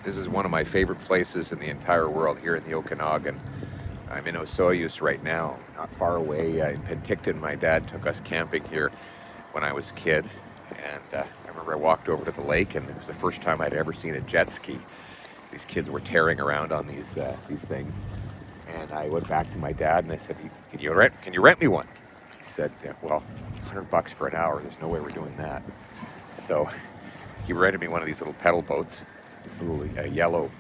This is one of my favorite places in the entire world here in the Okanagan. I'm in Osoyoos right now, not far away in Penticton. My dad took us camping here when I was a kid. And I remember I walked over to the lake, and it was the first time I'd ever seen a jet ski. These kids were tearing around on these things. And I went back to my dad and I said, can you rent me one? He said, well, $100 for an hour. There's no way we're doing that. So he rented me one of these little pedal boats, this little yellow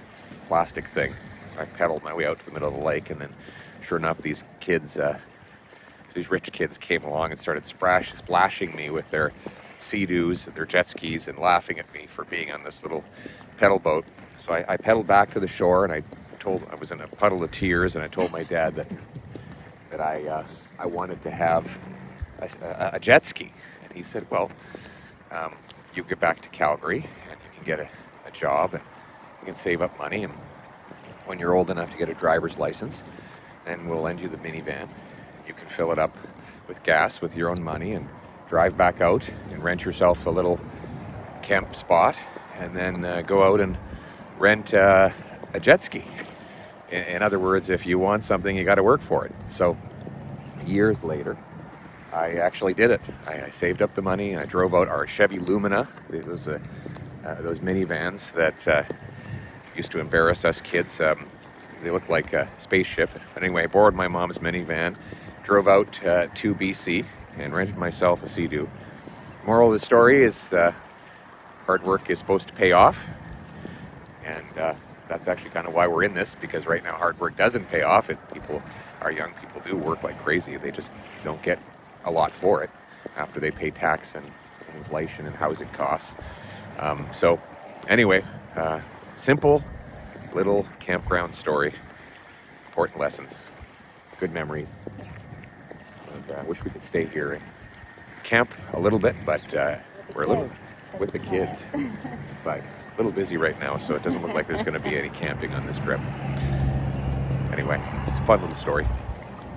plastic thing. I pedaled my way out to the middle of the lake, and then sure enough, these kids, these rich kids came along and started splashing me with their Sea-Doos and their jet skis and laughing at me for being on this little pedal boat. So I pedaled back to the shore, and I was in a puddle of tears, and I told my dad that I wanted to have a jet ski. And he said, well, you get back to Calgary and you can get a job and you can save up money, and when you're old enough to get a driver's license, then we'll lend you the minivan. You can fill it up with gas with your own money and drive back out and rent yourself a little camp spot, and then go out and rent a jet ski. In other words, if you want something, you got to work for it. So years later, I actually did it. I saved up the money, and I drove out our Chevy Lumina, those minivans that used to embarrass us kids. They looked like a spaceship. But anyway, I borrowed my mom's minivan, drove out to BC, and rented myself a Sea-Doo. Moral of the story is hard work is supposed to pay off. And that's actually kind of why we're in this, because right now hard work doesn't pay off. Our young people do work like crazy. They just don't get a lot for it after they pay tax and inflation and housing costs. So anyway, simple little campground story, important lessons, good memories. And I wish we could stay here and camp a little bit, but we're a little with the kids, but a little busy right now, so it doesn't look like there's going to be any camping on this trip. Anyway, it's a fun little story.